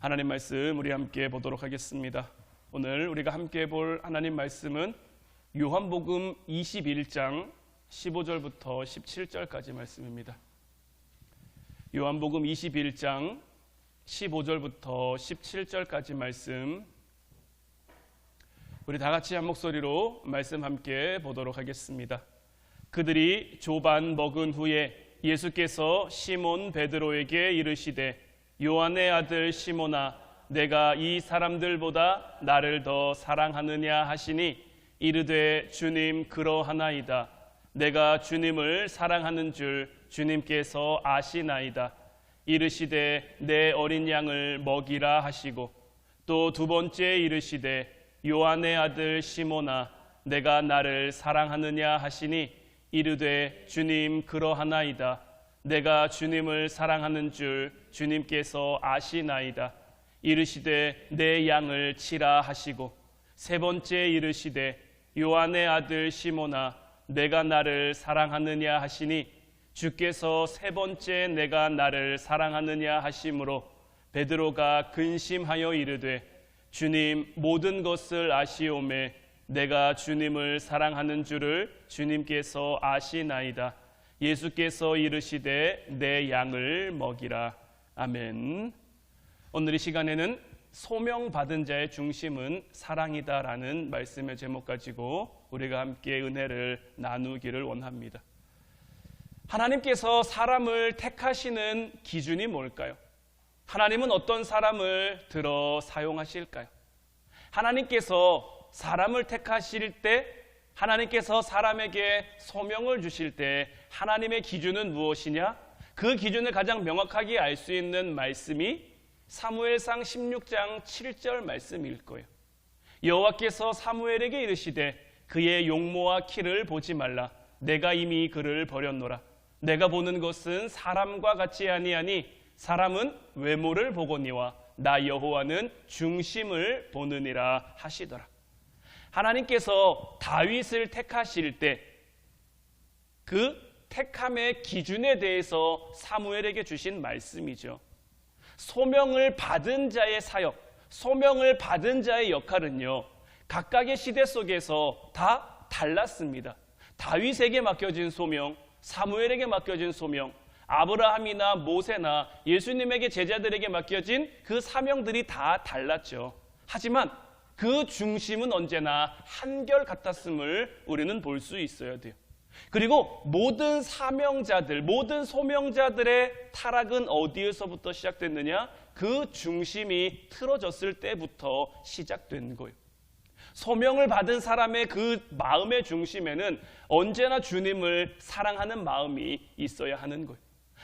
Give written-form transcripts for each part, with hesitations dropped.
하나님 말씀 우리 함께 보도록 하겠습니다. 오늘 우리가 함께 볼 하나님 말씀은 요한복음 21장 15절부터 17절까지 말씀입니다. 요한복음 21장 15절부터 17절까지 말씀, 우리 다 같이 한 목소리로 말씀 함께 보도록 하겠습니다. 그들이 조반 먹은 후에 예수께서 시몬 베드로에게 이르시되 요한의 아들 시몬아, 내가 이 사람들보다 나를 더 사랑하느냐 하시니 이르되 주님 그러하나이다. 내가 주님을 사랑하는 줄 주님께서 아시나이다. 이르시되 내 어린 양을 먹이라 하시고 또 두 번째 이르시되 요한의 아들 시몬아, 내가 나를 사랑하느냐 하시니 이르되 주님 그러하나이다. 내가 주님을 사랑하는 줄 주님께서 아시나이다. 이르시되 내 양을 치라 하시고 세 번째 이르시되 요한의 아들 시몬아, 내가 나를 사랑하느냐 하시니 주께서 세 번째 내가 나를 사랑하느냐 하심으로 베드로가 근심하여 이르되 주님 모든 것을 아시오매 내가 주님을 사랑하는 줄을 주님께서 아시나이다. 예수께서 이르시되 내 양을 먹이라. 아멘. 오늘 이 시간에는 소명받은 자의 중심은 사랑이다라는 말씀의 제목 가지고 우리가 함께 은혜를 나누기를 원합니다. 하나님께서 사람을 택하시는 기준이 뭘까요? 하나님은 어떤 사람을 들어 사용하실까요? 하나님께서 사람을 택하실 때, 하나님께서 사람에게 소명을 주실 때 하나님의 기준은 무엇이냐? 그 기준을 가장 명확하게 알 수 있는 말씀이 사무엘상 16장 7절 말씀일 거예요. 여호와께서 사무엘에게 이르시되 그의 용모와 키를 보지 말라. 내가 이미 그를 버렸노라. 내가 보는 것은 사람과 같지 아니하니 사람은 외모를 보거니와 나 여호와는 중심을 보느니라 하시더라. 하나님께서 다윗을 택하실 때 그 택함의 기준에 대해서 사무엘에게 주신 말씀이죠. 소명을 받은 자의 사역, 소명을 받은 자의 역할은요, 각각의 시대 속에서 다 달랐습니다. 다윗에게 맡겨진 소명, 사무엘에게 맡겨진 소명, 아브라함이나 모세나 예수님에게 제자들에게 맡겨진 그 사명들이 다 달랐죠. 하지만 그 중심은 언제나 한결같았음을 우리는 볼 수 있어야 돼요. 그리고 모든 사명자들, 모든 소명자들의 타락은 어디에서부터 시작됐느냐? 그 중심이 틀어졌을 때부터 시작된 거예요. 소명을 받은 사람의 그 마음의 중심에는 언제나 주님을 사랑하는 마음이 있어야 하는 거예요.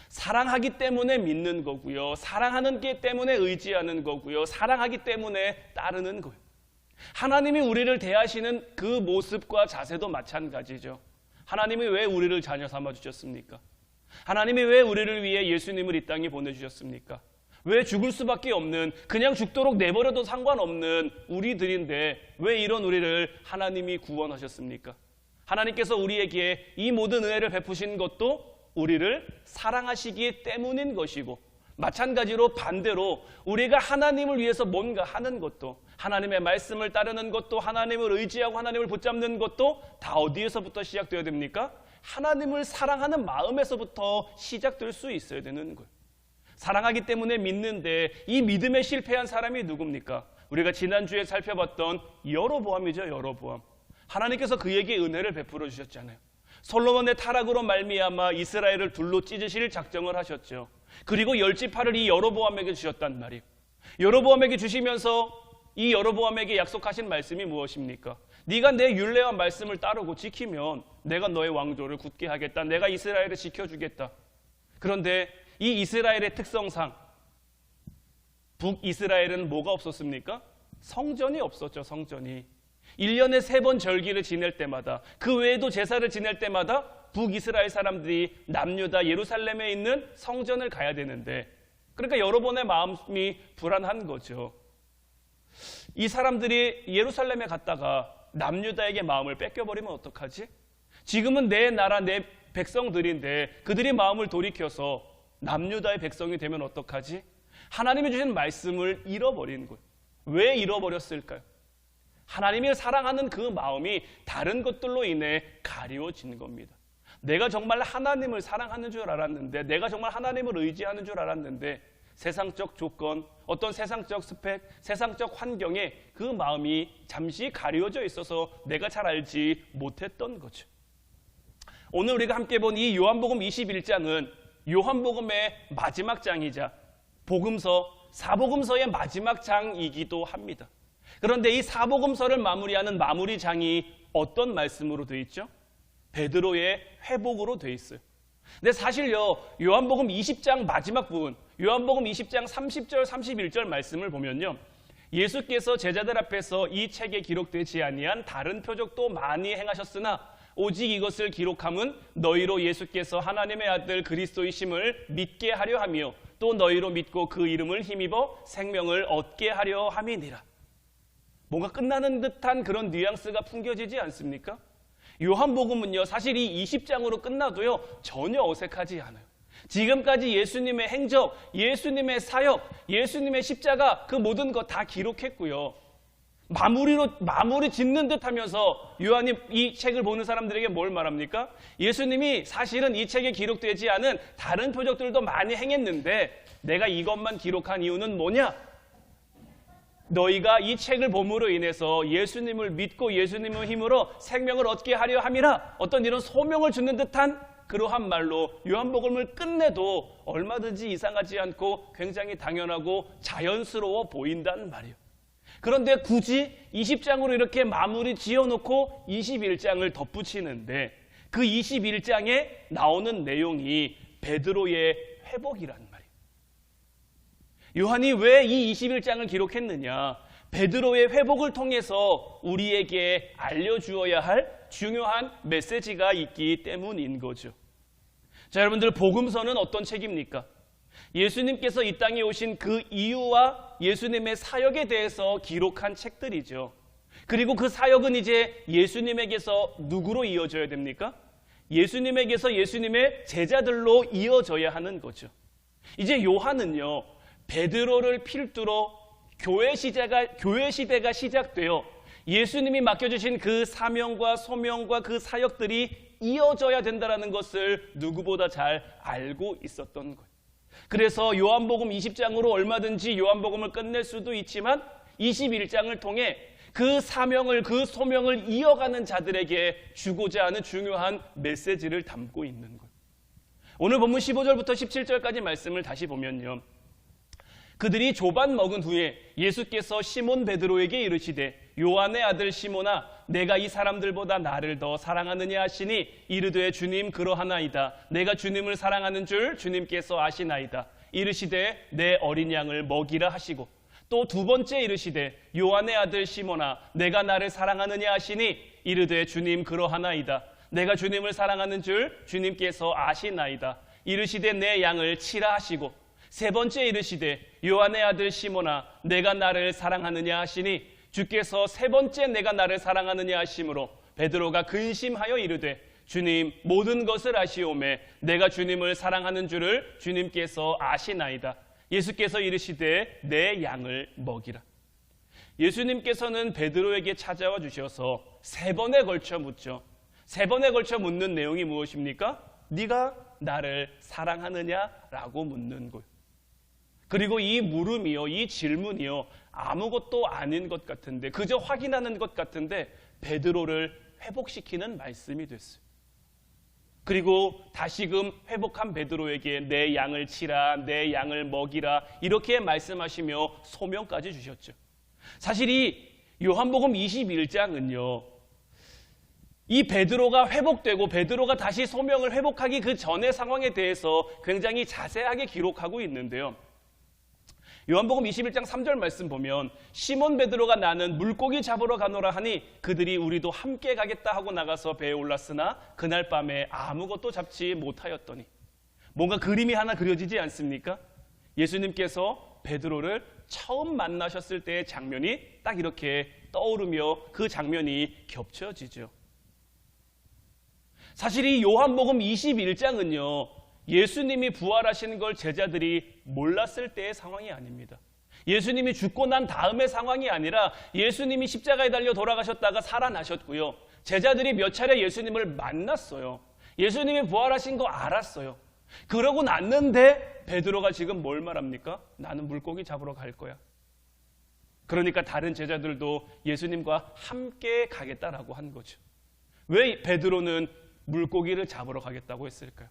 사랑하기 때문에 믿는 거고요. 사랑하는 게 때문에 의지하는 거고요. 사랑하기 때문에 따르는 거예요. 하나님이 우리를 대하시는 그 모습과 자세도 마찬가지죠. 하나님이 왜 우리를 자녀 삼아 주셨습니까? 하나님이 왜 우리를 위해 예수님을 이 땅에 보내주셨습니까? 왜 죽을 수밖에 없는, 그냥 죽도록 내버려도 상관없는 우리들인데 왜 이런 우리를 하나님이 구원하셨습니까? 하나님께서 우리에게 이 모든 은혜를 베푸신 것도 우리를 사랑하시기 때문인 것이고, 마찬가지로 반대로 우리가 하나님을 위해서 뭔가 하는 것도, 하나님의 말씀을 따르는 것도, 하나님을 의지하고 하나님을 붙잡는 것도 다 어디에서부터 시작되어야 됩니까? 하나님을 사랑하는 마음에서부터 시작될 수 있어야 되는 거예요. 사랑하기 때문에 믿는데 이 믿음에 실패한 사람이 누굽니까? 우리가 지난주에 살펴봤던 여로보암이죠. 여로보암. 하나님께서 그에게 은혜를 베풀어 주셨잖아요. 솔로몬의 타락으로 말미암아 이스라엘을 둘로 찢으실 작정을 하셨죠. 그리고 10지파를 이 여로보암에게 주셨단 말이에요. 여로보암에게 주시면서 이 여로보암에게 약속하신 말씀이 무엇입니까? 네가 내 율례와 말씀을 따르고 지키면 내가 너의 왕조를 굳게 하겠다. 내가 이스라엘을 지켜주겠다. 그런데 이 이스라엘의 특성상 북이스라엘은 뭐가 없었습니까? 성전이 없었죠. 성전이. 1년에 3번 절기를 지낼 때마다, 그 외에도 제사를 지낼 때마다 북이스라엘 사람들이 남유다 예루살렘에 있는 성전을 가야 되는데, 그러니까 여로보암의 마음이 불안한 거죠. 이 사람들이 예루살렘에 갔다가 남유다에게 마음을 뺏겨버리면 어떡하지? 지금은 내 나라 내 백성들인데 그들이 마음을 돌이켜서 남유다의 백성이 되면 어떡하지? 하나님이 주신 말씀을 잃어버린 거예요. 왜 잃어버렸을까요? 하나님을 사랑하는 그 마음이 다른 것들로 인해 가리워진 겁니다. 내가 정말 하나님을 사랑하는 줄 알았는데, 내가 정말 하나님을 의지하는 줄 알았는데, 세상적 조건, 어떤 세상적 스펙, 세상적 환경에 그 마음이 잠시 가려져 있어서 내가 잘 알지 못했던 거죠. 오늘 우리가 함께 본 이 요한복음 21장은 요한복음의 마지막 장이자 복음서, 사복음서의 마지막 장이기도 합니다. 그런데 이 사복음서를 마무리하는 마무리 장이 어떤 말씀으로 되어 있죠? 베드로의 회복으로 되어 있어요. 근데 사실요, 요한복음 20장 마지막 부분, 요한복음 20장 30절, 31절 말씀을 보면요, 예수께서 제자들 앞에서 이 책에 기록되지 아니한 다른 표적도 많이 행하셨으나 오직 이것을 기록함은 너희로 예수께서 하나님의 아들 그리스도이심을 믿게 하려 하며 또 너희로 믿고 그 이름을 힘입어 생명을 얻게 하려 함이니라. 뭔가 끝나는 듯한 그런 뉘앙스가 풍겨지지 않습니까? 요한복음은요, 사실 이 20장으로 끝나도요 전혀 어색하지 않아요. 지금까지 예수님의 행적, 예수님의 사역, 예수님의 십자가, 그 모든 것 다 기록했고요, 마무리 짓는 듯 하면서 요한이 이 책을 보는 사람들에게 뭘 말합니까? 예수님이 사실은 이 책에 기록되지 않은 다른 표적들도 많이 행했는데 내가 이것만 기록한 이유는 뭐냐? 너희가 이 책을 봄으로 인해서 예수님을 믿고 예수님의 힘으로 생명을 얻게 하려 함이라. 어떤 이런 소명을 주는 듯한 그러한 말로 요한복음을 끝내도 얼마든지 이상하지 않고 굉장히 당연하고 자연스러워 보인다는 말이에요. 그런데 굳이 20장으로 이렇게 마무리 지어놓고 21장을 덧붙이는데 그 21장에 나오는 내용이 베드로의 회복이란 말이에요. 요한이 왜 이 21장을 기록했느냐? 베드로의 회복을 통해서 우리에게 알려주어야 할 중요한 메시지가 있기 때문인 거죠. 자, 여러분들, 복음서는 어떤 책입니까? 예수님께서 이 땅에 오신 그 이유와 예수님의 사역에 대해서 기록한 책들이죠. 그리고 그 사역은 이제 예수님에게서 누구로 이어져야 됩니까? 예수님에게서 예수님의 제자들로 이어져야 하는 거죠. 이제 요한은요, 베드로를 필두로 교회 시대가 시작되어 예수님이 맡겨주신 그 사명과 소명과 그 사역들이 이어져야 된다는 것을 누구보다 잘 알고 있었던 거예요. 그래서 요한복음 20장으로 얼마든지 요한복음을 끝낼 수도 있지만 21장을 통해 그 사명을, 그 소명을 이어가는 자들에게 주고자 하는 중요한 메시지를 담고 있는 거예요. 오늘 본문 15절부터 17절까지 말씀을 다시 보면요, 그들이 조반 먹은 후에 예수께서 시몬 베드로에게 이르시되 요한의 아들 시몬아, 내가 이 사람들보다 나를 더 사랑하느냐 하시니 이르되 주님 그러하나이다. 내가 주님을 사랑하는 줄 주님께서 아시나이다. 이르시되 내 어린 양을 먹이라 하시고 또 두 번째 이르시되 요한의 아들 시몬아, 내가 나를 사랑하느냐 하시니 이르되 주님 그러하나이다. 내가 주님을 사랑하는 줄 주님께서 아시나이다. 이르시되 내 양을 치라 하시고 세 번째 이르시되 요한의 아들 시몬아, 내가 나를 사랑하느냐 하시니 주께서 세 번째 내가 나를 사랑하느냐 하심으로 베드로가 근심하여 이르되 주님 모든 것을 아시오매 내가 주님을 사랑하는 줄을 주님께서 아시나이다. 예수께서 이르시되 내 양을 먹이라. 예수님께서는 베드로에게 찾아와 주셔서 세 번에 걸쳐 묻죠. 세 번에 걸쳐 묻는 내용이 무엇입니까? 네가 나를 사랑하느냐라고 묻는 거예요. 그리고 이 물음이요, 이 질문이요, 아무것도 아닌 것 같은데, 그저 확인하는 것 같은데 베드로를 회복시키는 말씀이 됐어요. 그리고 다시금 회복한 베드로에게 내 양을 치라, 내 양을 먹이라 이렇게 말씀하시며 소명까지 주셨죠. 사실 이 요한복음 21장은요, 이 베드로가 회복되고 베드로가 다시 소명을 회복하기 그 전의 상황에 대해서 굉장히 자세하게 기록하고 있는데요, 요한복음 21장 3절 말씀 보면 시몬 베드로가 나는 물고기 잡으러 가노라 하니 그들이 우리도 함께 가겠다 하고 나가서 배에 올랐으나 그날 밤에 아무것도 잡지 못하였더니, 뭔가 그림이 하나 그려지지 않습니까? 예수님께서 베드로를 처음 만나셨을 때의 장면이 딱 이렇게 떠오르며 그 장면이 겹쳐지죠. 사실 이 요한복음 21장은요 예수님이 부활하신 걸 제자들이 몰랐을 때의 상황이 아닙니다. 예수님이 죽고 난 다음의 상황이 아니라 예수님이 십자가에 달려 돌아가셨다가 살아나셨고요. 제자들이 몇 차례 예수님을 만났어요. 예수님이 부활하신 거 알았어요. 그러고 났는데 베드로가 지금 뭘 말합니까? 나는 물고기 잡으러 갈 거야. 그러니까 다른 제자들도 예수님과 함께 가겠다라고 한 거죠. 왜 베드로는 물고기를 잡으러 가겠다고 했을까요?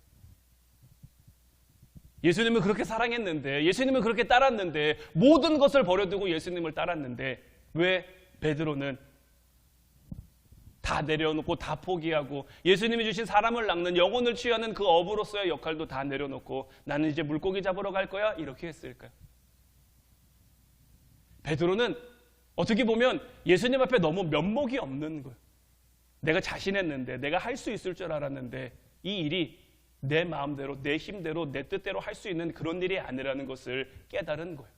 예수님을 그렇게 사랑했는데, 예수님을 그렇게 따랐는데, 모든 것을 버려두고 예수님을 따랐는데 왜 베드로는 다 내려놓고 다 포기하고 예수님이 주신 사람을 낚는 영혼을 취하는 그 어부로서의 역할도 다 내려놓고 나는 이제 물고기 잡으러 갈 거야? 이렇게 했을까요? 베드로는 어떻게 보면 예수님 앞에 너무 면목이 없는 거예요. 내가 자신했는데, 내가 할 수 있을 줄 알았는데 이 일이 내 마음대로, 내 힘대로, 내 뜻대로 할 수 있는 그런 일이 아니라는 것을 깨달은 거예요.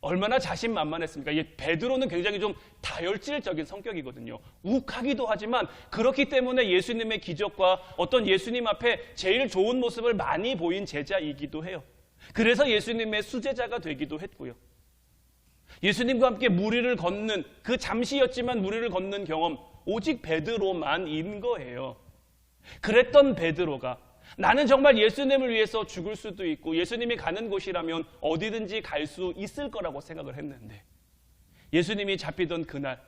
얼마나 자신만만했습니까? 베드로는 굉장히 좀 다혈질적인 성격이거든요. 욱하기도 하지만 그렇기 때문에 예수님의 기적과 어떤 예수님 앞에 제일 좋은 모습을 많이 보인 제자이기도 해요. 그래서 예수님의 수제자가 되기도 했고요. 예수님과 함께 무리를 걷는, 그 잠시였지만 무리를 걷는 경험, 오직 베드로만인 거예요. 그랬던 베드로가 나는 정말 예수님을 위해서 죽을 수도 있고 예수님이 가는 곳이라면 어디든지 갈 수 있을 거라고 생각을 했는데, 예수님이 잡히던 그날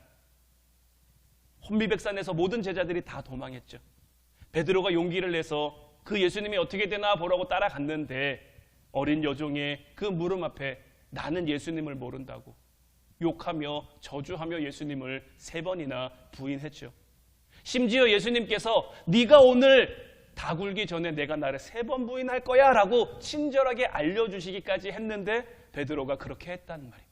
혼미백산에서 모든 제자들이 다 도망했죠. 베드로가 용기를 내서 그 예수님이 어떻게 되나 보라고 따라갔는데 어린 여종의 그 물음 앞에 나는 예수님을 모른다고 욕하며 저주하며 예수님을 3번이나 부인했죠. 심지어 예수님께서 네가 오늘 다 굴기 전에 내가 나를 3번 부인할 거야 라고 친절하게 알려주시기까지 했는데 베드로가 그렇게 했단 말이에요.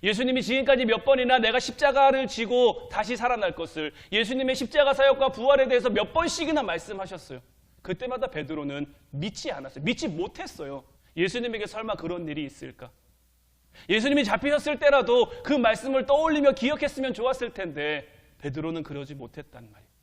예수님이 지금까지 몇 번이나 내가 십자가를 지고 다시 살아날 것을, 예수님의 십자가 사역과 부활에 대해서 몇 번씩이나 말씀하셨어요. 그때마다 베드로는 믿지 않았어요. 믿지 못했어요. 예수님에게 설마 그런 일이 있을까? 예수님이 잡히셨을 때라도 그 말씀을 떠올리며 기억했으면 좋았을 텐데 베드로는 그러지 못했단 말이에요.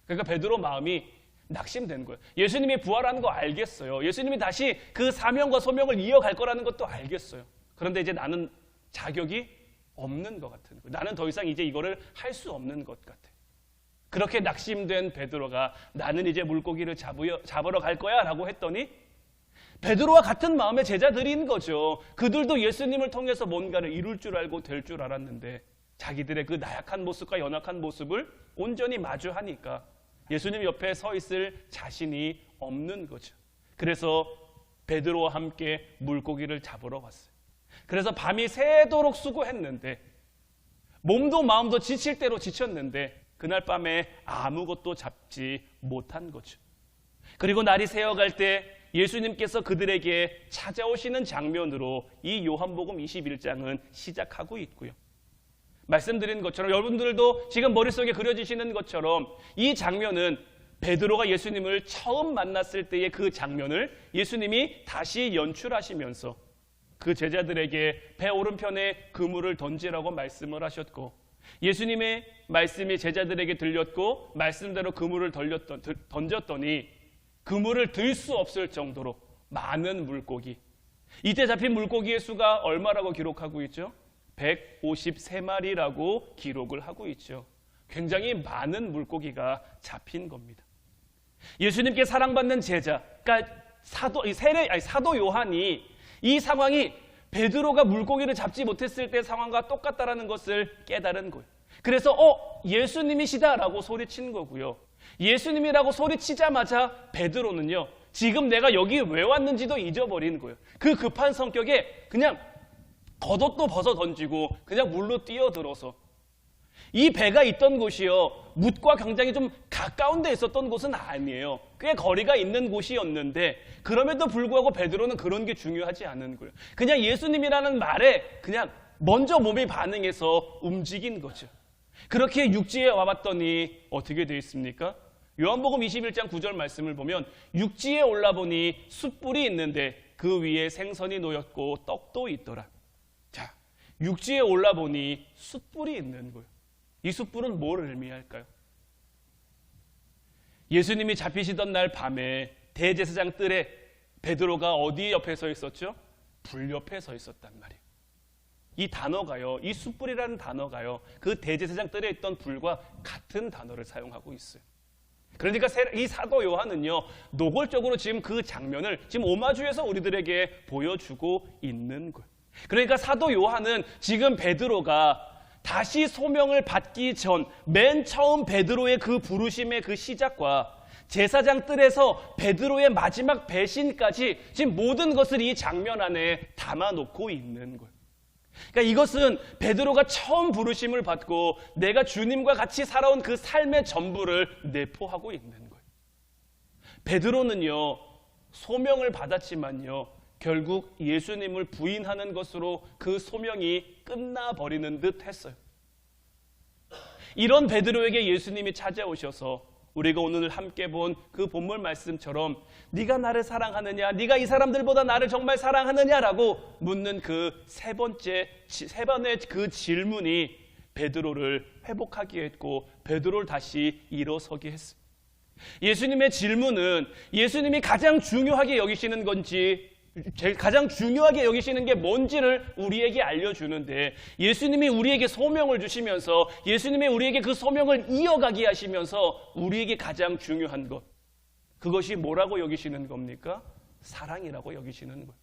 그러니까 베드로 마음이 낙심된 거예요. 예수님이 부활하는 거 알겠어요. 예수님이 다시 그 사명과 소명을 이어갈 거라는 것도 알겠어요. 그런데 이제 나는 자격이 없는 것 같은 거예요. 나는 더 이상 이제 이거를 할 수 없는 것 같아요. 그렇게 낙심된 베드로가 나는 이제 물고기를 잡으러 갈 거야 라고 했더니 베드로와 같은 마음의 제자들인 거죠. 그들도 예수님을 통해서 뭔가를 이룰 줄 알고 될 줄 알았는데 자기들의 그 나약한 모습과 연약한 모습을 온전히 마주하니까 예수님 옆에 서 있을 자신이 없는 거죠. 그래서 베드로와 함께 물고기를 잡으러 왔어요. 그래서 밤이 새도록 수고했는데 몸도 마음도 지칠 대로 지쳤는데 그날 밤에 아무것도 잡지 못한 거죠. 그리고 날이 새어갈 때 예수님께서 그들에게 찾아오시는 장면으로 이 요한복음 21장은 시작하고 있고요. 말씀드린 것처럼 여러분들도 지금 머릿속에 그려지시는 것처럼 이 장면은 베드로가 예수님을 처음 만났을 때의 그 장면을 예수님이 다시 연출하시면서 그 제자들에게 배 오른편에 그물을 던지라고 말씀을 하셨고 예수님의 말씀이 제자들에게 들렸고 말씀대로 그물을 던졌더니 그물을 들 수 없을 정도로 많은 물고기, 이때 잡힌 물고기의 수가 얼마라고 기록하고 있죠? 153마리라고 기록을 하고 있죠. 굉장히 많은 물고기가 잡힌 겁니다. 예수님께 사랑받는 제자, 그러니까 사도 요한이 이 상황이 베드로가 물고기를 잡지 못했을 때 상황과 똑같다라는 것을 깨달은 거예요. 그래서 예수님이시다라고 소리친 거고요. 예수님이라고 소리치자마자 베드로는요, 지금 내가 여기 왜 왔는지도 잊어버리는 거예요. 그 급한 성격에 그냥 겉옷도 벗어 던지고 그냥 물로 뛰어들어서, 이 배가 있던 곳이요 뭇과 굉장히 좀 가까운 데 있었던 곳은 아니에요. 꽤 거리가 있는 곳이었는데 그럼에도 불구하고 베드로는 그런 게 중요하지 않은 거예요. 그냥 예수님이라는 말에 그냥 먼저 몸이 반응해서 움직인 거죠. 그렇게 육지에 와봤더니 어떻게 되어 있습니까? 요한복음 21장 9절 말씀을 보면 육지에 올라보니 숯불이 있는데 그 위에 생선이 놓였고 떡도 있더라. 자, 육지에 올라보니 숯불이 있는 거예요. 이 숯불은 뭘 의미할까요? 예수님이 잡히시던 날 밤에 대제사장 뜰에 베드로가 어디 옆에 서 있었죠? 불 옆에 서 있었단 말이에요. 이 단어가요, 이 숯불이라는 단어가요, 그 대제사장 뜰에 있던 불과 같은 단어를 사용하고 있어요. 그러니까 이 사도 요한은요, 노골적으로 지금 그 장면을 지금 오마주해서 우리들에게 보여주고 있는 거예요. 그러니까 사도 요한은 지금 베드로가 다시 소명을 받기 전 맨 처음 베드로의 그 부르심의 그 시작과 제사장 뜰에서 베드로의 마지막 배신까지 지금 모든 것을 이 장면 안에 담아놓고 있는 거예요. 그러니까 이것은 베드로가 처음 부르심을 받고 내가 주님과 같이 살아온 그 삶의 전부를 내포하고 있는 거예요. 베드로는요, 소명을 받았지만요, 결국 예수님을 부인하는 것으로 그 소명이 끝나버리는 듯 했어요. 이런 베드로에게 예수님이 찾아오셔서 우리가 오늘 함께 본 그 본문 말씀처럼 네가 나를 사랑하느냐, 네가 이 사람들보다 나를 정말 사랑하느냐라고 묻는 그 세 번의 그 질문이 베드로를 회복하게 했고 베드로를 다시 일어서게 했습니다. 예수님의 질문은 예수님이 가장 중요하게 여기시는 건지, 가장 중요하게 여기시는 게 뭔지를 우리에게 알려주는데, 예수님이 우리에게 소명을 주시면서 예수님이 우리에게 그 소명을 이어가게 하시면서 우리에게 가장 중요한 것, 그것이 뭐라고 여기시는 겁니까? 사랑이라고 여기시는 거예요.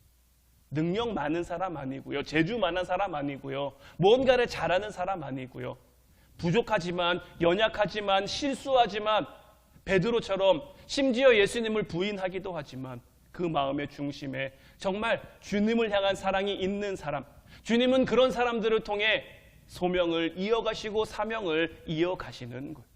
능력 많은 사람 아니고요, 재주 많은 사람 아니고요, 뭔가를 잘하는 사람 아니고요, 부족하지만 연약하지만 실수하지만 베드로처럼 심지어 예수님을 부인하기도 하지만 그 마음의 중심에 정말 주님을 향한 사랑이 있는 사람, 주님은 그런 사람들을 통해 소명을 이어가시고 사명을 이어가시는 거예요.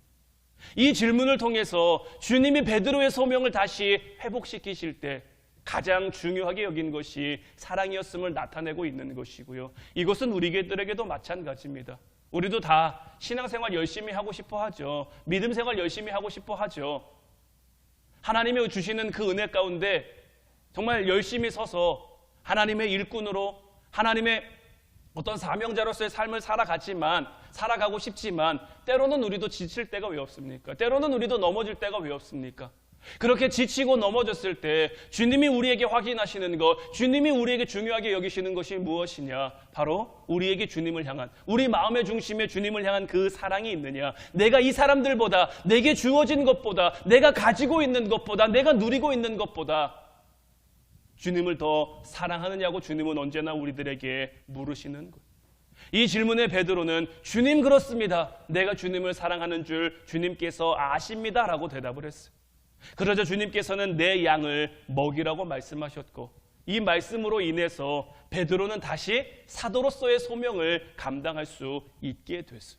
이 질문을 통해서 주님이 베드로의 소명을 다시 회복시키실 때 가장 중요하게 여긴 것이 사랑이었음을 나타내고 있는 것이고요. 이것은 우리들에게도 마찬가지입니다. 우리도 다 신앙생활 열심히 하고 싶어 하죠. 믿음 생활 열심히 하고 싶어 하죠. 하나님이 주시는 그 은혜 가운데 정말 열심히 서서 하나님의 일꾼으로 하나님의 어떤 사명자로서의 삶을 살아가고 싶지만 때로는 우리도 지칠 때가 왜 없습니까? 때로는 우리도 넘어질 때가 왜 없습니까? 그렇게 지치고 넘어졌을 때 주님이 우리에게 확인하시는 것, 주님이 우리에게 중요하게 여기시는 것이 무엇이냐? 바로 우리에게 주님을 향한, 우리 마음의 중심에 주님을 향한 그 사랑이 있느냐? 내가 이 사람들보다, 내게 주어진 것보다, 내가 가지고 있는 것보다, 내가 누리고 있는 것보다 주님을 더 사랑하느냐고 주님은 언제나 우리들에게 물으시는 거예요. 이 질문에 베드로는 주님 그렇습니다. 내가 주님을 사랑하는 줄 주님께서 아십니다 라고 대답을 했어요. 그러자 주님께서는 내 양을 먹이라고 말씀하셨고 이 말씀으로 인해서 베드로는 다시 사도로서의 소명을 감당할 수 있게 됐어요.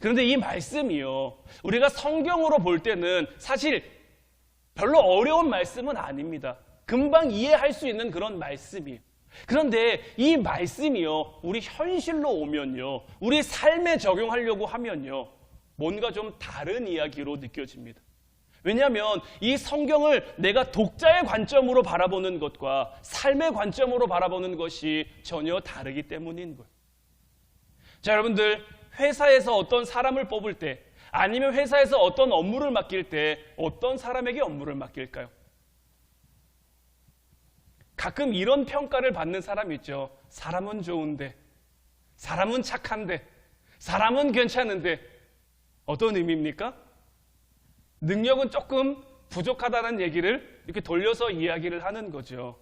그런데 이 말씀이요, 우리가 성경으로 볼 때는 사실 별로 어려운 말씀은 아닙니다. 금방 이해할 수 있는 그런 말씀이에요. 그런데 이 말씀이요, 우리 현실로 오면요, 우리 삶에 적용하려고 하면요, 뭔가 좀 다른 이야기로 느껴집니다. 왜냐하면 이 성경을 내가 독자의 관점으로 바라보는 것과 삶의 관점으로 바라보는 것이 전혀 다르기 때문인 거예요. 자, 여러분들, 회사에서 어떤 사람을 뽑을 때, 아니면 회사에서 어떤 업무를 맡길 때 어떤 사람에게 업무를 맡길까요? 가끔 이런 평가를 받는 사람이 있죠. 사람은 좋은데, 사람은 착한데, 사람은 괜찮은데. 어떤 의미입니까? 능력은 조금 부족하다는 얘기를 이렇게 돌려서 이야기를 하는 거죠.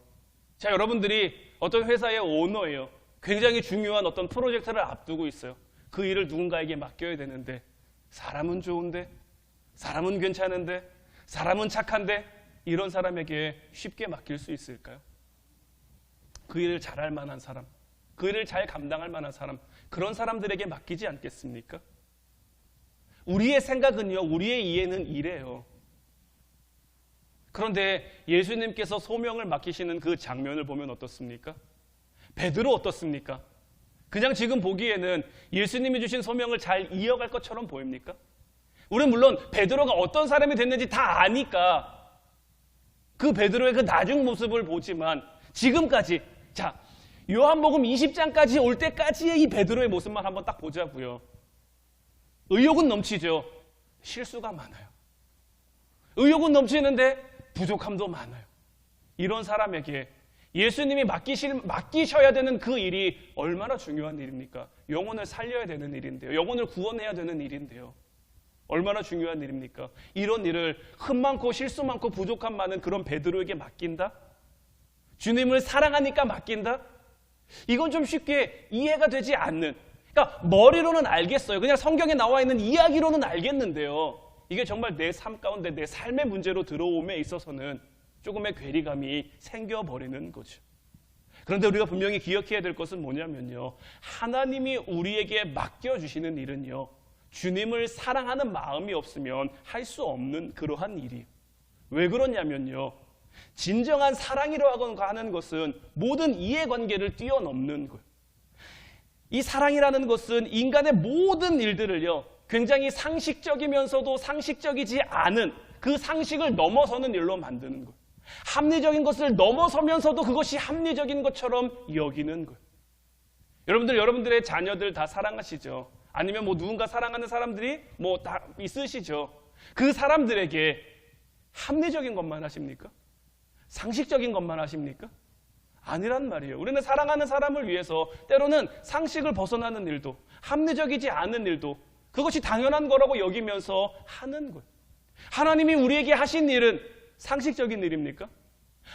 자, 여러분들이 어떤 회사의 오너예요. 굉장히 중요한 어떤 프로젝트를 앞두고 있어요. 그 일을 누군가에게 맡겨야 되는데 사람은 좋은데, 사람은 괜찮은데, 사람은 착한데 이런 사람에게 쉽게 맡길 수 있을까요? 그 일을 잘할 만한 사람, 그 일을 잘 감당할 만한 사람, 그런 사람들에게 맡기지 않겠습니까? 우리의 생각은요, 우리의 이해는 이래요. 그런데 예수님께서 소명을 맡기시는 그 장면을 보면 어떻습니까? 베드로 어떻습니까? 그냥 지금 보기에는 예수님이 주신 소명을 잘 이어갈 것처럼 보입니까? 우리는 물론 베드로가 어떤 사람이 됐는지 다 아니까 그 베드로의 그 나중 모습을 보지만 지금까지, 자, 요한복음 20장까지 올 때까지의 이 베드로의 모습만 한번 딱 보자고요. 의욕은 넘치죠. 실수가 많아요. 의욕은 넘치는데 부족함도 많아요. 이런 사람에게 예수님이 맡기셔야 되는 그 일이 얼마나 중요한 일입니까? 영혼을 살려야 되는 일인데요. 영혼을 구원해야 되는 일인데요. 얼마나 중요한 일입니까? 이런 일을 흠 많고 실수 많고 부족함 많은 그런 베드로에게 맡긴다? 주님을 사랑하니까 맡긴다? 이건 좀 쉽게 이해가 되지 않는, 그러니까 머리로는 알겠어요. 그냥 성경에 나와 있는 이야기로는 알겠는데요. 이게 정말 내 삶 가운데 내 삶의 문제로 들어옴에 있어서는 조금의 괴리감이 생겨버리는 거죠. 그런데 우리가 분명히 기억해야 될 것은 뭐냐면요, 하나님이 우리에게 맡겨주시는 일은요, 주님을 사랑하는 마음이 없으면 할 수 없는 그러한 일이에요. 왜 그러냐면요, 진정한 사랑이라고 하는 것은 모든 이해관계를 뛰어넘는 거예요. 이 사랑이라는 것은 인간의 모든 일들을요, 굉장히 상식적이면서도 상식적이지 않은 그 상식을 넘어서는 일로 만드는 거예요. 합리적인 것을 넘어서면서도 그것이 합리적인 것처럼 여기는 거예요. 여러분들의 자녀들 다 사랑하시죠? 아니면 누군가 사랑하는 사람들이 다 있으시죠? 그 사람들에게 합리적인 것만 하십니까? 상식적인 것만 하십니까? 아니란 말이에요. 우리는 사랑하는 사람을 위해서 때로는 상식을 벗어나는 일도, 합리적이지 않은 일도 그것이 당연한 거라고 여기면서 하는 거예요. 하나님이 우리에게 하신 일은 상식적인 일입니까?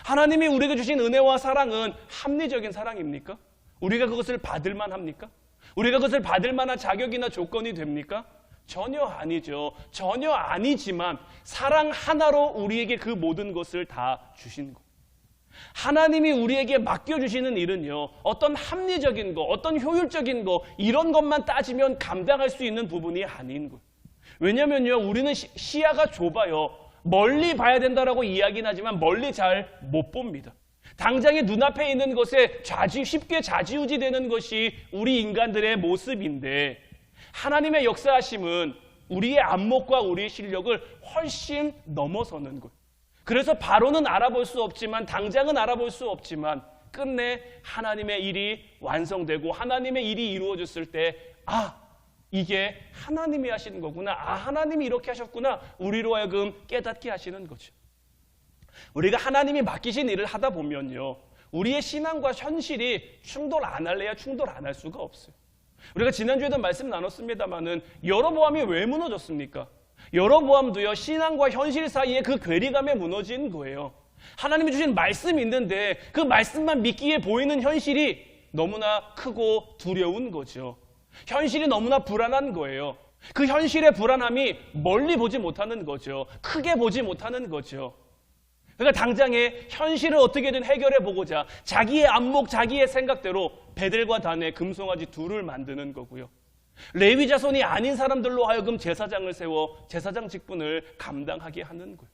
하나님이 우리에게 주신 은혜와 사랑은 합리적인 사랑입니까? 우리가 그것을 받을 만합니까? 우리가 그것을 받을 만한 자격이나 조건이 됩니까? 전혀 아니죠. 전혀 아니지만 사랑 하나로 우리에게 그 모든 것을 다 주신 것. 하나님이 우리에게 맡겨주시는 일은요, 어떤 합리적인 거, 어떤 효율적인 거, 이런 것만 따지면 감당할 수 있는 부분이 아닌 거예요. 왜냐면요, 우리는 시야가 좁아요. 멀리 봐야 된다라고 이야기는 하지만 멀리 잘 못 봅니다. 당장에 눈앞에 있는 것에 쉽게 좌지우지 되는 것이 우리 인간들의 모습인데, 하나님의 역사하심은 우리의 안목과 우리의 실력을 훨씬 넘어서는 거예요. 그래서 바로는 알아볼 수 없지만, 당장은 알아볼 수 없지만 끝내 하나님의 일이 완성되고 하나님의 일이 이루어졌을 때, 이게 하나님이 하시는 거구나, 하나님이 이렇게 하셨구나, 우리로 하여금 깨닫게 하시는 거죠. 우리가 하나님이 맡기신 일을 하다 보면요, 우리의 신앙과 현실이 충돌 안 할래야 충돌 안 할 수가 없어요. 우리가 지난주에도 말씀 나눴습니다마는 여로보암이 왜 무너졌습니까? 여로보암도요, 신앙과 현실 사이에 그 괴리감에 무너진 거예요. 하나님이 주신 말씀이 있는데 그 말씀만 믿기에 보이는 현실이 너무나 크고 두려운 거죠. 현실이 너무나 불안한 거예요. 그 현실의 불안함이 멀리 보지 못하는 거죠. 크게 보지 못하는 거죠. 그러니까 당장에 현실을 어떻게든 해결해 보고자 자기의 안목, 자기의 생각대로 베델과 단에 금송아지 둘을 만드는 거고요. 레위 자손이 아닌 사람들로 하여금 제사장을 세워 제사장 직분을 감당하게 하는 거예요.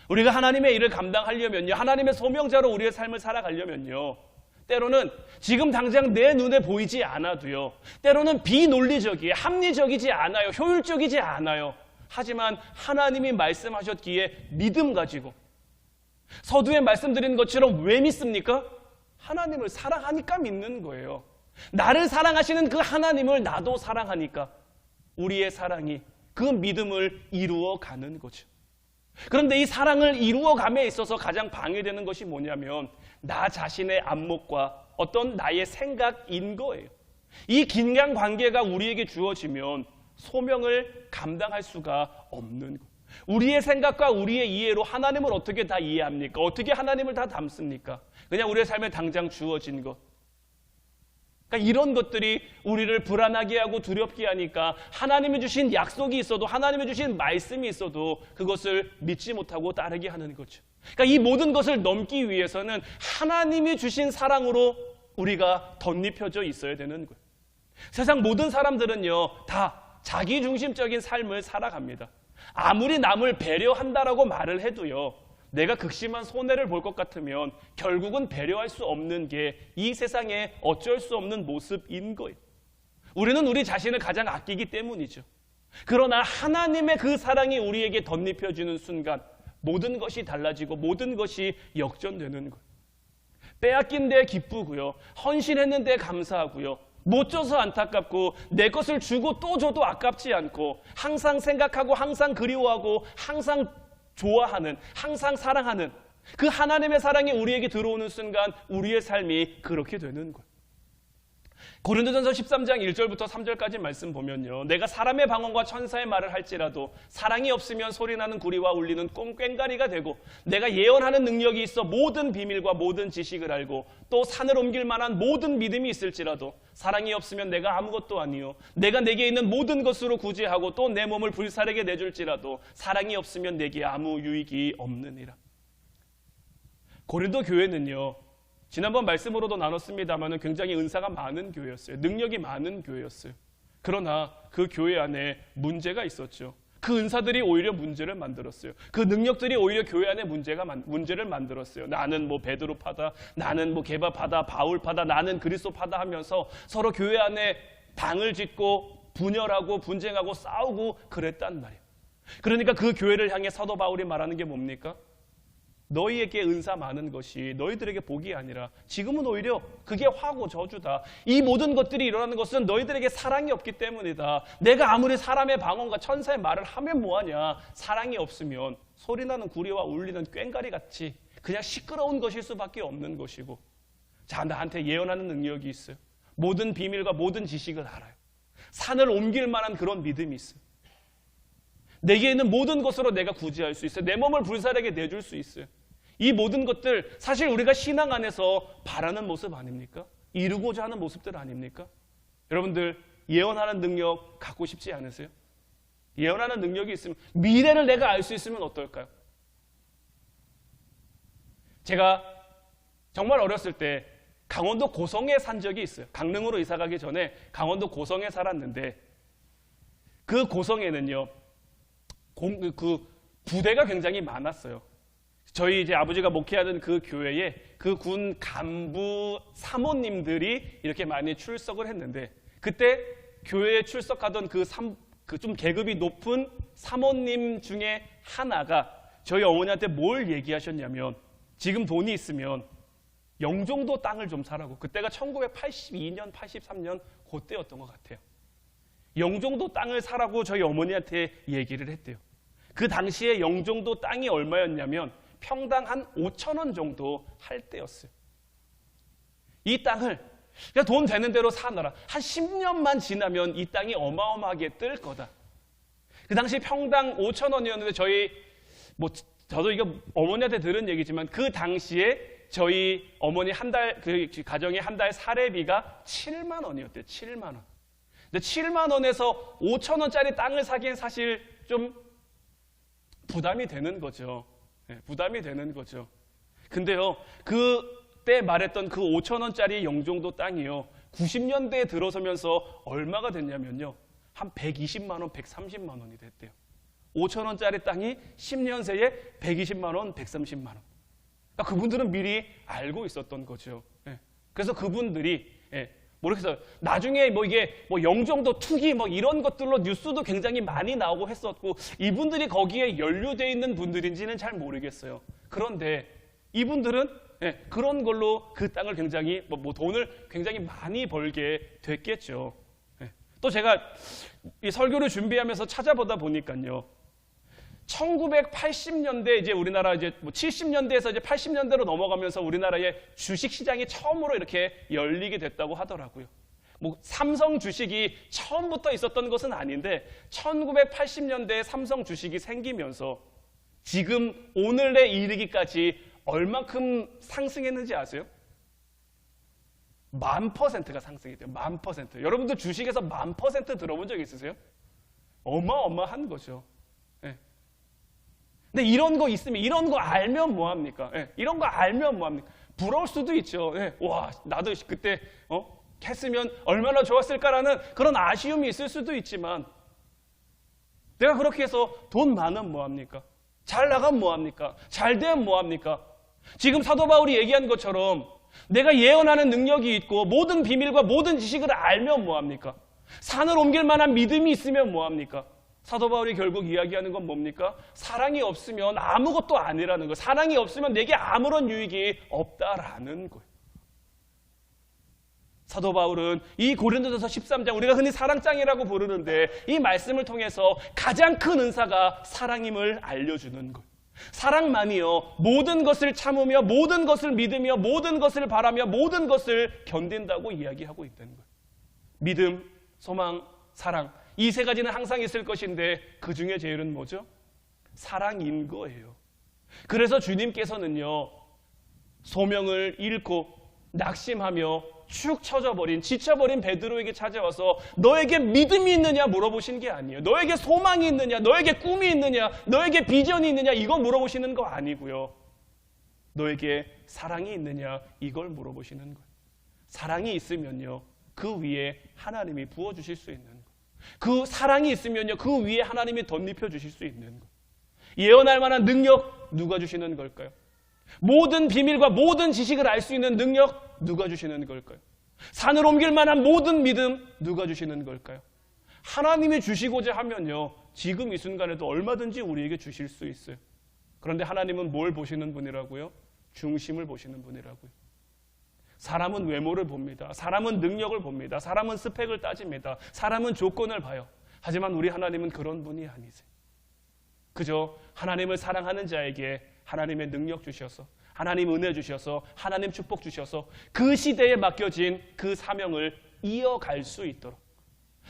우리가 하나님의 일을 감당하려면요, 하나님의 소명자로 우리의 삶을 살아가려면요, 때로는 지금 당장 내 눈에 보이지 않아도요, 때로는 비논리적이에요. 합리적이지 않아요. 효율적이지 않아요. 하지만 하나님이 말씀하셨기에 믿음 가지고, 서두에 말씀드린 것처럼 왜 믿습니까? 하나님을 사랑하니까 믿는 거예요. 나를 사랑하시는 그 하나님을 나도 사랑하니까 우리의 사랑이 그 믿음을 이루어가는 거죠. 그런데 이 사랑을 이루어감에 있어서 가장 방해되는 것이 뭐냐면 나 자신의 안목과 어떤 나의 생각인 거예요. 이 긴장관계가 우리에게 주어지면 소명을 감당할 수가 없는 거예요. 우리의 생각과 우리의 이해로 하나님을 어떻게 다 이해합니까? 어떻게 하나님을 다 담습니까? 그냥 우리의 삶에 당장 주어진 것. 그러니까 이런 것들이 우리를 불안하게 하고 두렵게 하니까 하나님이 주신 약속이 있어도, 하나님이 주신 말씀이 있어도 그것을 믿지 못하고 따르게 하는 거죠. 그러니까 이 모든 것을 넘기 위해서는 하나님이 주신 사랑으로 우리가 덧입혀져 있어야 되는 거예요. 세상 모든 사람들은요, 다 자기중심적인 삶을 살아갑니다. 아무리 남을 배려한다라고 말을 해도요, 내가 극심한 손해를 볼 것 같으면 결국은 배려할 수 없는 게 이 세상의 어쩔 수 없는 모습인 거예요. 우리는 우리 자신을 가장 아끼기 때문이죠. 그러나 하나님의 그 사랑이 우리에게 덧입혀지는 순간 모든 것이 달라지고 모든 것이 역전되는 거예요. 빼앗긴 데 기쁘고요, 헌신했는 데 감사하고요, 못 줘서 안타깝고 내 것을 주고 또 줘도 아깝지 않고 항상 생각하고 항상 그리워하고 항상 좋아하는, 항상 사랑하는 그 하나님의 사랑이 우리에게 들어오는 순간 우리의 삶이 그렇게 되는 거예요. 고린도전서 13장 1절부터 3절까지 말씀 보면요, 내가 사람의 방언과 천사의 말을 할지라도 사랑이 없으면 소리나는 구리와 울리는 꽹과리가 되고, 내가 예언하는 능력이 있어 모든 비밀과 모든 지식을 알고 또 산을 옮길 만한 모든 믿음이 있을지라도 사랑이 없으면 내가 아무것도 아니요, 내가 내게 있는 모든 것으로 구제하고 또 내 몸을 불사르게 내줄지라도 사랑이 없으면 내게 아무 유익이 없느니라. 고린도 교회는요, 지난번 말씀으로도 나눴습니다만 굉장히 은사가 많은 교회였어요. 능력이 많은 교회였어요. 그러나 그 교회 안에 문제가 있었죠. 그 은사들이 오히려 문제를 만들었어요. 그 능력들이 오히려 교회 안에 문제를 만들었어요. 나는 뭐 베드로파다, 나는 뭐 게바파다, 바울파다, 나는 그리스도파다 하면서 서로 교회 안에 당을 짓고 분열하고 분쟁하고 싸우고 그랬단 말이에요. 그러니까 그 교회를 향해 사도 바울이 말하는 게 뭡니까? 너희에게 은사 많은 것이 너희들에게 복이 아니라 지금은 오히려 그게 화고 저주다. 이 모든 것들이 일어나는 것은 너희들에게 사랑이 없기 때문이다. 내가 아무리 사람의 방언과 천사의 말을 하면 뭐하냐. 사랑이 없으면 소리나는 구리와 울리는 꽹과리 같이 그냥 시끄러운 것일 수밖에 없는 것이고, 자, 나한테 예언하는 능력이 있어요. 모든 비밀과 모든 지식을 알아요. 산을 옮길 만한 그런 믿음이 있어요. 내게 있는 모든 것으로 내가 구제할 수 있어요. 내 몸을 불사르게 내줄 수 있어요. 이 모든 것들 사실 우리가 신앙 안에서 바라는 모습 아닙니까? 이루고자 하는 모습들 아닙니까? 여러분들 예언하는 능력 갖고 싶지 않으세요? 예언하는 능력이 있으면, 미래를 내가 알 수 있으면 어떨까요? 제가 정말 어렸을 때 강원도 고성에 산 적이 있어요. 강릉으로 이사 가기 전에 강원도 고성에 살았는데, 그 고성에는요 그 부대가 굉장히 많았어요. 저희 이제 아버지가 목회하던 그 교회에 그 군 간부 사모님들이 이렇게 많이 출석을 했는데, 그때 교회에 출석하던 그 좀 계급이 높은 사모님 중에 하나가 저희 어머니한테 뭘 얘기하셨냐면, 지금 돈이 있으면 영종도 땅을 좀 사라고. 그때가 1982년, 83년 그때였던 것 같아요. 영종도 땅을 사라고 저희 어머니한테 얘기를 했대요. 그 당시에 영종도 땅이 얼마였냐면 평당 한 5,000원 정도 할 때였어요. 이 땅을 그냥 돈 되는 대로 사놔라. 한 10년만 지나면 이 땅이 어마어마하게 뜰 거다. 그 당시 평당 5,000원이었는데 저도 이거 어머니한테 들은 얘기지만 그 당시에 저희 어머니 그 가정의 한 달 사례비가 7만 원이었대요. 7만 원. 근데 7만 원에서 5,000원짜리 땅을 사기엔 사실 좀 부담이 되는 거죠. 네, 부담이 되는 거죠. 근데요, 그때 말했던 그 5,000원짜리 영종도 땅이요, 90년대에 들어서면서 얼마가 됐냐면요, 한 120만 원, 130만 원이 됐대요. 5,000원짜리 땅이 10년 새에 120만 원, 130만 원. 그러니까 그분들은 미리 알고 있었던 거죠. 네. 그래서 그분들이 모르겠어요. 나중에 이게 영종도 투기 이런 것들로 뉴스도 굉장히 많이 나오고 했었고, 이분들이 거기에 연루되어 있는 분들인지는 잘 모르겠어요. 그런데 이분들은 그런 걸로 그 땅을 굉장히 돈을 굉장히 많이 벌게 됐겠죠. 또 제가 이 설교를 준비하면서 찾아보다 보니까요, 1980년대 이제 우리나라 이제 70년대에서 이제 80년대로 넘어가면서 우리나라의 주식 시장이 처음으로 이렇게 열리게 됐다고 하더라고요. 삼성 주식이 처음부터 있었던 것은 아닌데 1980년대에 삼성 주식이 생기면서 지금 오늘에 이르기까지 얼만큼 상승했는지 아세요? 10,000%가 상승했대요. 10,000%. 여러분들 주식에서 10,000% 들어본 적 있으세요? 어마어마한 거죠. 근데 이런 거 있으면, 이런 거 알면 뭐합니까? 이런 거 알면 뭐합니까? 부러울 수도 있죠. 와, 나도 그때 했으면 얼마나 좋았을까라는 그런 아쉬움이 있을 수도 있지만, 내가 그렇게 해서 돈 많으면 뭐합니까? 잘 나가면 뭐합니까? 잘 되면 뭐합니까? 지금 사도 바울이 얘기한 것처럼 내가 예언하는 능력이 있고 모든 비밀과 모든 지식을 알면 뭐합니까? 산을 옮길 만한 믿음이 있으면 뭐합니까? 사도 바울이 결국 이야기하는 건 뭡니까? 사랑이 없으면 아무것도 아니라는 거예요. 사랑이 없으면 내게 아무런 유익이 없다라는 거예요. 사도 바울은 이 고린도전서 13장, 우리가 흔히 사랑장이라고 부르는데 이 말씀을 통해서 가장 큰 은사가 사랑임을 알려주는 것. 사랑만이요 모든 것을 참으며 모든 것을 믿으며 모든 것을 바라며 모든 것을 견딘다고 이야기하고 있다는 거예요. 믿음, 소망, 사랑, 이 세 가지는 항상 있을 것인데 그 중에 제일은 뭐죠? 사랑인 거예요. 그래서 주님께서는요, 소명을 잃고 낙심하며 축 처져버린, 지쳐버린 베드로에게 찾아와서 너에게 믿음이 있느냐 물어보신 게 아니에요. 너에게 소망이 있느냐, 너에게 꿈이 있느냐, 너에게 비전이 있느냐, 이거 물어보시는 거 아니고요. 너에게 사랑이 있느냐, 이걸 물어보시는 거예요. 사랑이 있으면요, 그 위에 하나님이 부어주실 수 있는 거예요. 그 사랑이 있으면요, 그 위에 하나님이 덧입혀 주실 수 있는 거예요. 예언할 만한 능력 누가 주시는 걸까요? 모든 비밀과 모든 지식을 알 수 있는 능력 누가 주시는 걸까요? 산을 옮길 만한 모든 믿음 누가 주시는 걸까요? 하나님이 주시고자 하면요, 지금 이 순간에도 얼마든지 우리에게 주실 수 있어요. 그런데 하나님은 뭘 보시는 분이라고요? 중심을 보시는 분이라고요. 사람은 외모를 봅니다. 사람은 능력을 봅니다. 사람은 스펙을 따집니다. 사람은 조건을 봐요. 하지만 우리 하나님은 그런 분이 아니세요. 그저 하나님을 사랑하는 자에게 하나님의 능력 주셔서, 하나님 은혜 주셔서, 하나님 축복 주셔서 그 시대에 맡겨진 그 사명을 이어갈 수 있도록,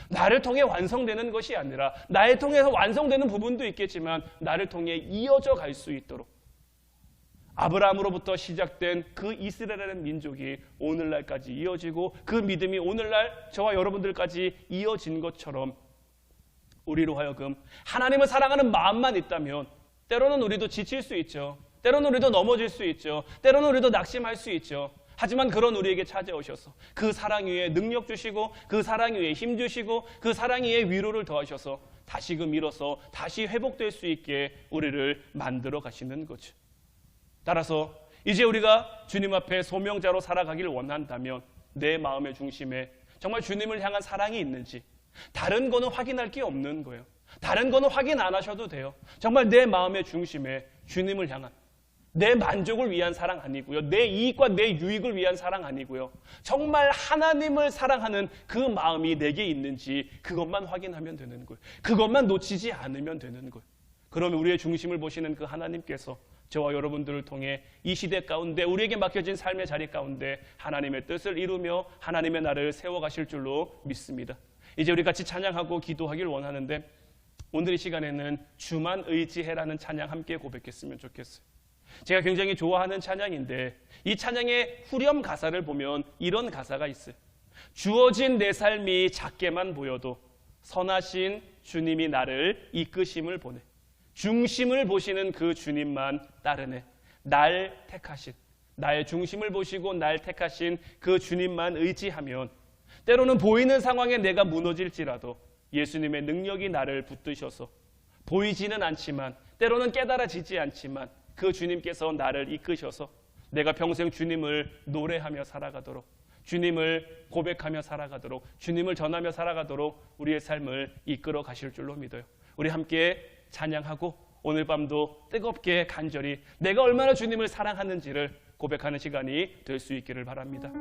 나를 통해 완성되는 것이 아니라 나를 통해서 완성되는 부분도 있겠지만 나를 통해 이어져 갈 수 있도록, 아브라함으로부터 시작된 그 이스라엘의 민족이 오늘날까지 이어지고 그 믿음이 오늘날 저와 여러분들까지 이어진 것처럼 우리로 하여금 하나님을 사랑하는 마음만 있다면 때로는 우리도 지칠 수 있죠. 때로는 우리도 넘어질 수 있죠. 때로는 우리도 낙심할 수 있죠. 하지만 그런 우리에게 찾아오셔서 그 사랑 위에 능력 주시고 그 사랑 위에 힘 주시고 그 사랑 위에 위로를 더하셔서 다시금 일어서 다시 회복될 수 있게 우리를 만들어 가시는 거죠. 따라서 이제 우리가 주님 앞에 소명자로 살아가기를 원한다면 내 마음의 중심에 정말 주님을 향한 사랑이 있는지, 다른 거는 확인할 게 없는 거예요. 다른 거는 확인 안 하셔도 돼요. 정말 내 마음의 중심에 주님을 향한, 내 만족을 위한 사랑 아니고요, 내 이익과 내 유익을 위한 사랑 아니고요, 정말 하나님을 사랑하는 그 마음이 내게 있는지 그것만 확인하면 되는 거예요. 그것만 놓치지 않으면 되는 거예요. 그러면 우리의 중심을 보시는 그 하나님께서 저와 여러분들을 통해 이 시대 가운데 우리에게 맡겨진 삶의 자리 가운데 하나님의 뜻을 이루며 하나님의 나라를 세워가실 줄로 믿습니다. 이제 우리 같이 찬양하고 기도하길 원하는데, 오늘 이 시간에는 주만 의지해라는 찬양 함께 고백했으면 좋겠어요. 제가 굉장히 좋아하는 찬양인데 이 찬양의 후렴 가사를 보면 이런 가사가 있어요. 주어진 내 삶이 작게만 보여도 선하신 주님이 나를 이끄심을 보내. 중심을 보시는 그 주님만 따르네. 날 택하신, 나의 중심을 보시고 날 택하신 그 주님만 의지하면 때로는 보이는 상황에 내가 무너질지라도 예수님의 능력이 나를 붙드셔서 보이지는 않지만, 때로는 깨달아지지 않지만 그 주님께서 나를 이끄셔서 내가 평생 주님을 노래하며 살아가도록, 주님을 고백하며 살아가도록, 주님을 전하며 살아가도록 우리의 삶을 이끌어 가실 줄로 믿어요. 우리 함께 찬양하고 오늘 밤도 뜨겁게 간절히 내가 얼마나 주님을 사랑하는지를 고백하는 시간이 될 수 있기를 바랍니다.